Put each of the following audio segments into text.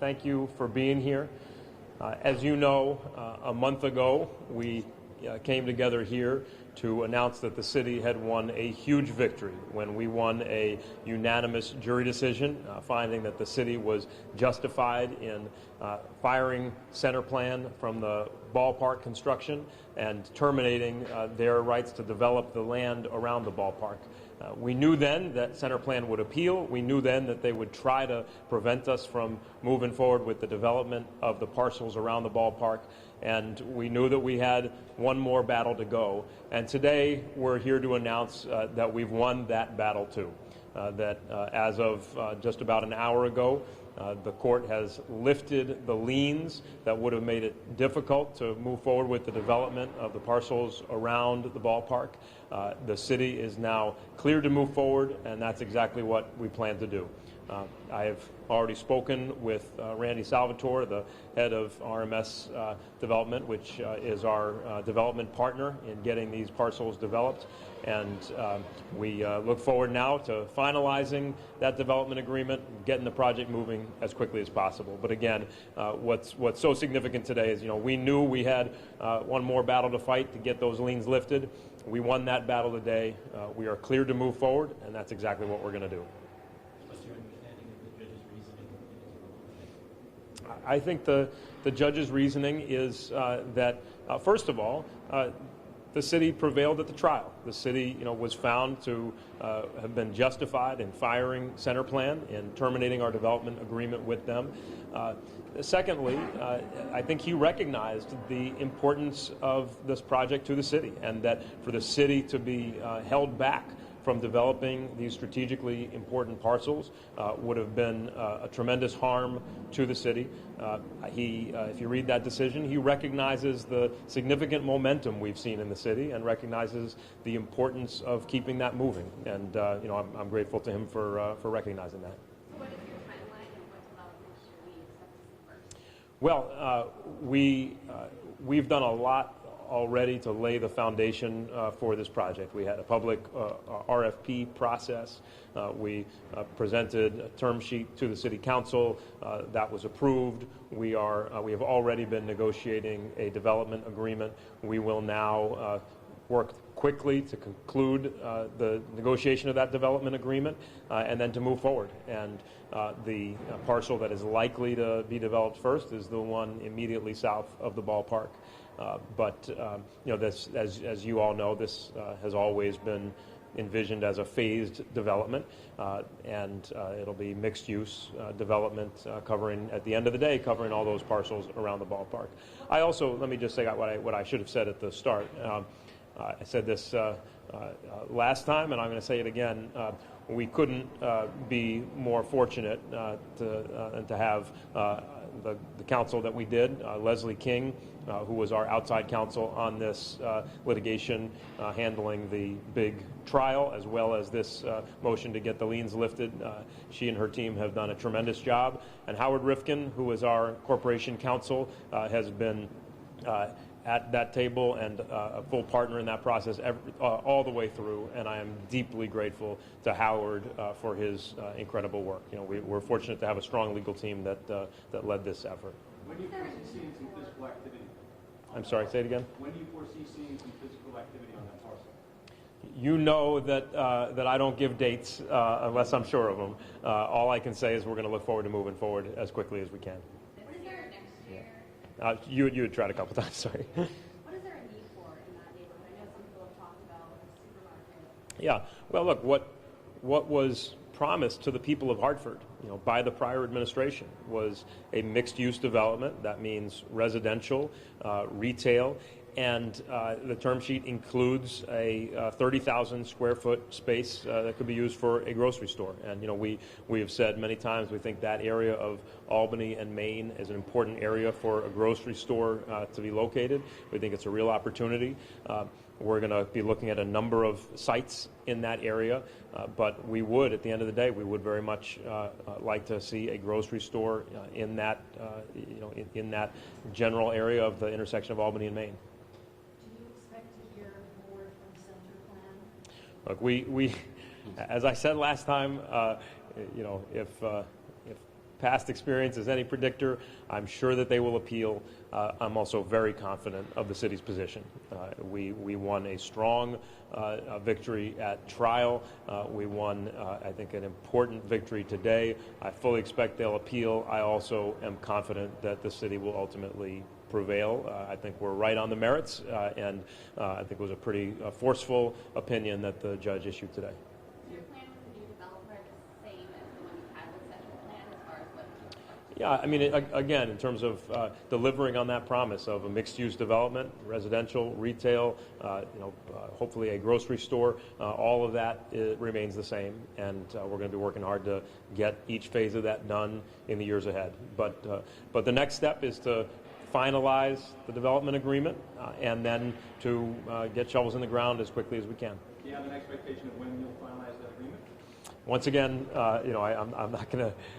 Thank you for being here. As you know, a month ago, we came together here to announce that the city had won a huge victory when we won a unanimous jury decision, finding that the city was justified in firing Center Plan from the ballpark construction and terminating their rights to develop the land around the ballpark. We knew then that Center Plan would appeal. We knew then that they would try to prevent us from moving forward with the development of the parcels around the ballpark. And we knew that we had one more battle to go. And today we're here to announce that we've won that battle too. As of just about an hour ago, the court has lifted the liens that would have made it difficult to move forward with the development of the parcels around the ballpark. The city is now clear to move forward, and that's exactly what we plan to do. I have already spoken with Randy Salvatore, the head of RMS Development, which is our development partner in getting these parcels developed. And we look forward now to finalizing that development agreement, getting the project moving as quickly as possible. But again, what's so significant today is, we knew we had one more battle to fight to get those liens lifted. We won that battle today. We are clear to move forward, and that's exactly what we're going to do. I think the judge's reasoning is that, first of all, the city prevailed at the trial. The city, was found to have been justified in firing Center Plan and terminating our development agreement with them. Secondly, I think he recognized the importance of this project to the city, and that for the city to be held back from developing these strategically important parcels would have been a tremendous harm to the city. If you read that decision, he recognizes the significant momentum we've seen in the city and recognizes the importance of keeping that moving. And I'm grateful to him for recognizing that. So what is your timeline, and what's allowed to make sure we accept this first? Well, we've done a lot already to lay the foundation for this project. We had a public RFP process. We presented a term sheet to the City Council that was approved. We have already been negotiating a development agreement. We will now work quickly to conclude the negotiation of that development agreement and then to move forward. And the parcel that is likely to be developed first is the one immediately south of the ballpark. This, as you all know, this has always been envisioned as a phased development, and it'll be mixed-use development covering, at the end of the day, covering all those parcels around the ballpark. I also, let me just say what I should have said at the start. I said this last time, and I'm going to say it again. We couldn't be more fortunate to have the counsel that we did, Leslie King, who was our outside counsel on this litigation, handling the big trial as well as this motion to get the liens lifted. She and her team have done a tremendous job. And Howard Rifkin, who is our corporation counsel, has been at that table and a full partner in that process all the way through, and I am deeply grateful to Howard for his incredible work. We're fortunate to have a strong legal team that led this effort. When do you foresee seeing some physical activity? I'm sorry, say it again? When do you foresee seeing some physical activity on that parcel? You know that I don't give dates unless I'm sure of them. All I can say is we're going to look forward to moving forward as quickly as we can. What is there next year? You had tried a couple times, sorry. What is there a need for in that neighborhood? I know some people have talked about a supermarket. Yeah, well, look, what was promised to the people of Hartford, by the prior administration was a mixed-use development. That means residential, retail, and the term sheet includes a 30,000 square foot space that could be used for a grocery store. And we have said many times we think that area of Albany and Maine is an important area for a grocery store to be located. We think it's a real opportunity. We're going to be looking at a number of sites in that area, but we would, at the end of the day, we would very much like to see a grocery store in that, in that general area of the intersection of Albany and Maine. Do you expect to hear more from Center Plan? Look, we as I said last time, if past experience is any predictor, I'm sure that they will appeal. I'm also very confident of the city's position. We won a strong victory at trial. We won, I think, an important victory today. I fully expect they'll appeal. I also am confident that the city will ultimately prevail. I think we're right on the merits, and I think it was a pretty forceful opinion that the judge issued today. Is your plan with the new developer the same as the one you had with Central Plan as far as what? Yeah, I mean, again, in terms of delivering on that promise of a mixed-use development, residential, retail, hopefully a grocery store, all of that remains the same, and we're going to be working hard to get each phase of that done in the years ahead. But the next step is to finalize the development agreement and then to get shovels in the ground as quickly as we can. Do you have an expectation of when you'll finalize that agreement? Once again, I'm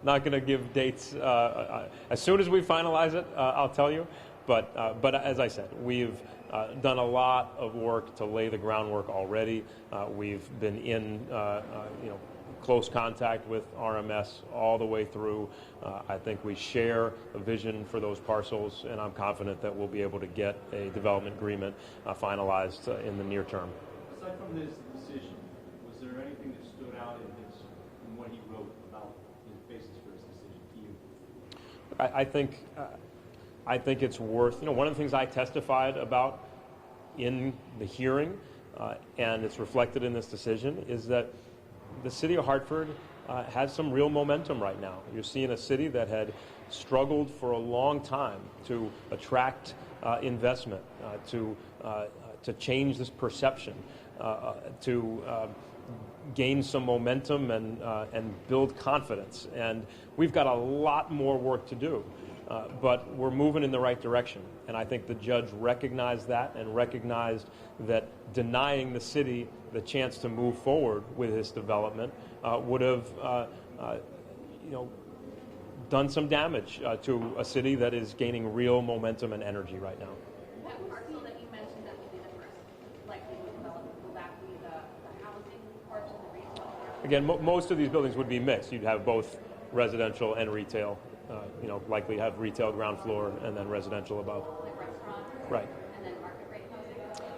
not gonna give dates. As soon as we finalize it, I'll tell you. But as I said, we've done a lot of work to lay the groundwork already. We've been in close contact with RMS all the way through. I think we share a vision for those parcels, and I'm confident that we'll be able to get a development agreement finalized in the near term. Aside from this decision, was there anything that stood out in what he wrote about his basis for his decision to you? I think it's worth, one of the things I testified about in the hearing, and it's reflected in this decision, is that the city of Hartford has some real momentum right now. You're seeing a city that had struggled for a long time to attract investment, to change this perception, to gain some momentum and build confidence. And we've got a lot more work to do, but we're moving in the right direction. And I think the judge recognized that and recognized that denying the city the chance to move forward with this development would have done some damage to a city that is gaining real momentum and energy right now. That parcel that you mentioned that will be the first likely development, will that be the housing portion, the retail portion? Again, most of these buildings would be mixed. You'd have both residential and retail. Likely have retail ground floor and then residential above. Like restaurants? Right. And then market rate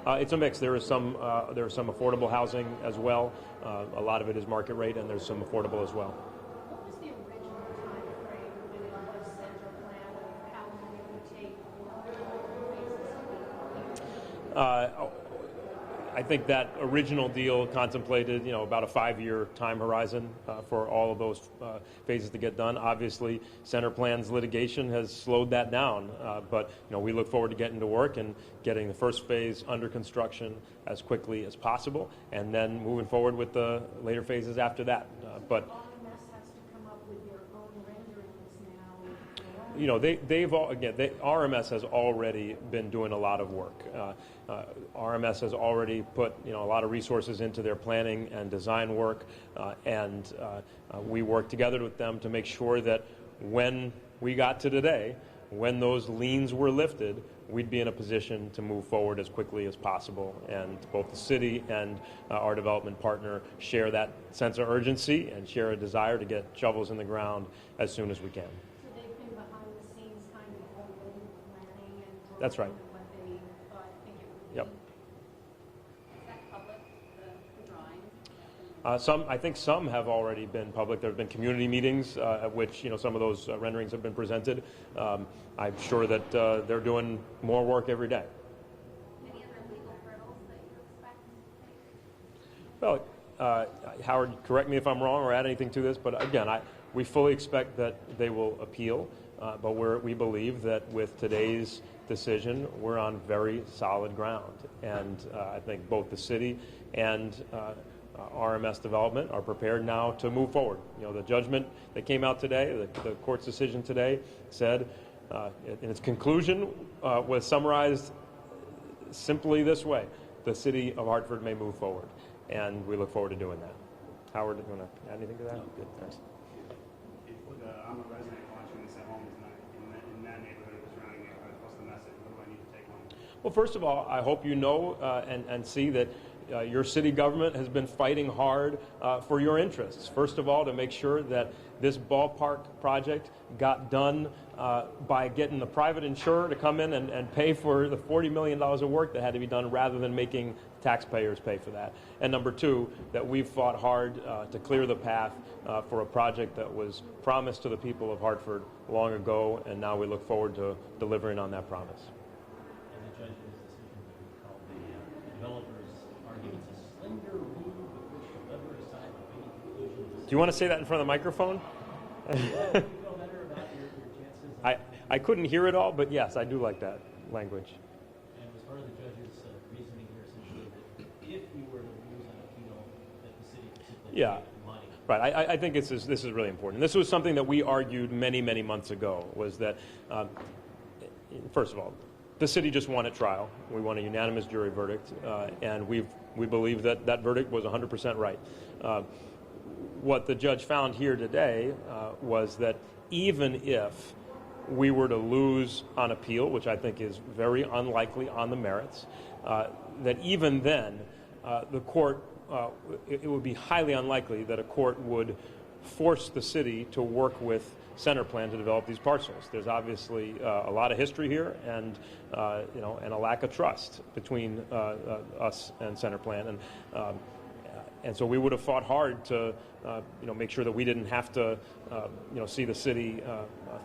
housing? It's a mix. There is some affordable housing as well. A lot of it is market rate, and there's some affordable as well. What was the original time frame when it was Central Plan? How long it would take for phases to be completed? I think that original deal contemplated, about a 5-year time horizon for all of those phases to get done. Obviously, Center Plan's litigation has slowed that down, but we look forward to getting to work and getting the first phase under construction as quickly as possible, and then moving forward with the later phases after that. But RMS has to come up with their own renderings now. RMS has already been doing a lot of work. RMS has already put a lot of resources into their planning and design work, and we work together with them to make sure that when we got to today, when those liens were lifted, we'd be in a position to move forward as quickly as possible. And both the city and our development partner share that sense of urgency and share a desire to get shovels in the ground as soon as we can. So they've been behind the scenes kind of already planning and That's right. what they thought think it would be. Yep. Is that public, the drawings? I think some have already been public. There have been community meetings at which some of those renderings have been presented. I'm sure that they're doing more work every day. Any other legal hurdles that you expect? Well, Howard, correct me if I'm wrong or add anything to this, but again, we fully expect that they will appeal, but we believe that with today's decision, we're on very solid ground. And I think both the city and RMS Development are prepared now to move forward. The judgment that came out today, the court's decision today, said, in its conclusion, was summarized simply this way: the city of Hartford may move forward, and we look forward to doing that. Howard, do you want to add anything to that? No. Good, thanks. I'm a resident watching this at home tonight in that neighborhood, the surrounding neighborhood. What's the message? What do I need to take home? Well, first of all, I hope you know and see that your city government has been fighting hard for your interests. First of all, to make sure that this ballpark project got done by getting the private insurer to come in and pay for the $40 million of work that had to be done rather than making taxpayers pay for that. And number two, that we've fought hard to clear the path for a project that was promised to the people of Hartford long ago, and now we look forward to delivering on that promise. And the judge's decision that we call the developer's arguments a slender rule with which to lever aside any conclusions. Do you want to say that in front of the microphone? Do you feel better about your chances? I couldn't hear it all, but yes, I do like that language. And as part of the judge's reasoning here, essentially, that if we were to lose an appeal, that the city could simply Yeah. pay money. Right. I think this is really important. This was something that we argued many, many months ago, was that, first of all, the city just won at trial. We won a unanimous jury verdict, and we believe that that verdict was 100% right. What the judge found here today was that even if we were to lose on appeal, which I think is very unlikely on the merits, that even then the court, it would be highly unlikely that a court would force the city to work with CenterPlan to develop these parcels. There's obviously a lot of history here, and and a lack of trust between us and CenterPlan, and so we would have fought hard to make sure that we didn't have to see the city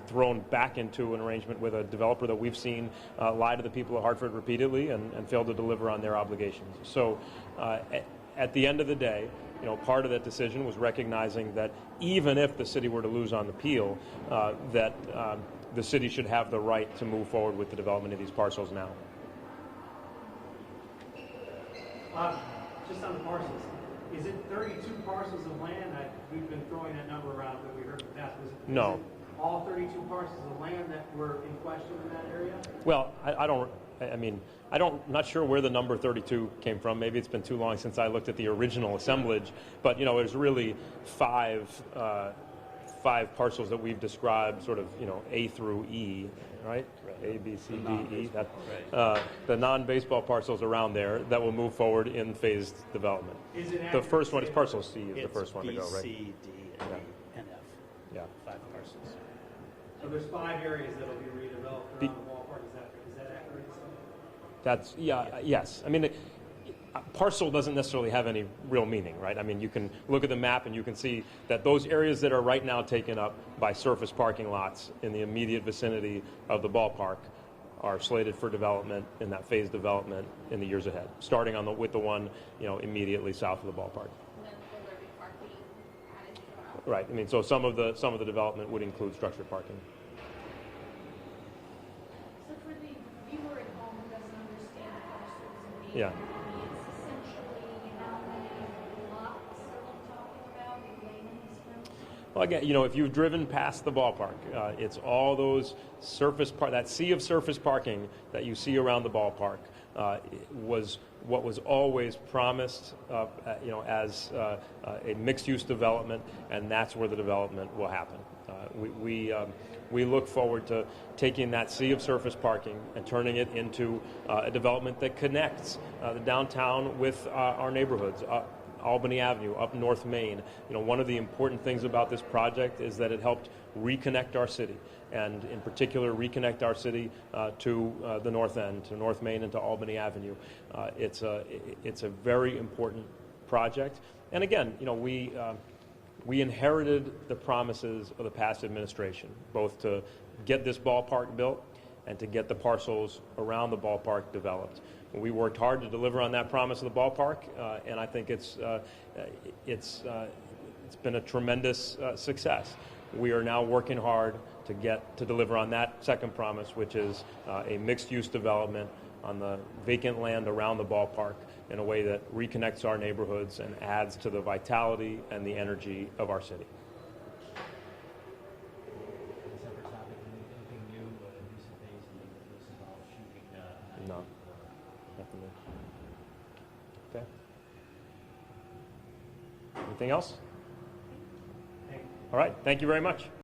thrown back into an arrangement with a developer that we've seen lie to the people of Hartford repeatedly and fail to deliver on their obligations. So at the end of the day, part of that decision was recognizing that even if the city were to lose on the appeal, that the city should have the right to move forward with the development of these parcels now. Just on the parcels, is it 32 parcels of land? We've been throwing that number around that we heard in the past. No. Is it all 32 parcels of land that were in question in that area? Well, I'm not sure where the number 32 came from. Maybe it's been too long since I looked at the original assemblage, but there's really five parcels that we've described, sort of A through E, right? A, B, C, D, E. The non-baseball parcels around there that will move forward in phased development. The first one is parcel C, is the first one to go, right? C, D, and E, and F. Yeah. 5 parcels. So there's 5 areas that'll be redeveloped around the ballpark. Is that accurate? That's yes. Parcel doesn't necessarily have any real meaning, right? You can look at the map and you can see that those areas that are right now taken up by surface parking lots in the immediate vicinity of the ballpark are slated for development in that phased development in the years ahead, starting with the one immediately south of the ballpark. And then will there be parking added throughout? Right. So some of the development would include structured parking. So for the viewer at home who doesn't understand parcels and Yeah. it's essentially how many lots are we talking about in layman's terms? Well, again, if you've driven past the ballpark, it's all those that sea of surface parking that you see around the ballpark was what was always promised, as a mixed-use development, and that's where the development will happen. We look forward to taking that sea of surface parking and turning it into a development that connects the downtown with our neighborhoods. Albany Avenue, up North Main. One of the important things about this project is that it helped reconnect our city, and in particular reconnect our city to the North End, to North Main, and to Albany Avenue. It's a very important project, and again, we inherited the promises of the past administration, both to get this ballpark built and to get the parcels around the ballpark developed. We worked hard to deliver on that promise of the ballpark, and I think it's been a tremendous success. We are now working hard to deliver on that second promise, which is a mixed-use development on the vacant land around the ballpark in a way that reconnects our neighborhoods and adds to the vitality and the energy of our city. Separate topic, anything new in recent days that this involves shooting? No. Nothing new. Okay. Anything else? All right. Thank you very much.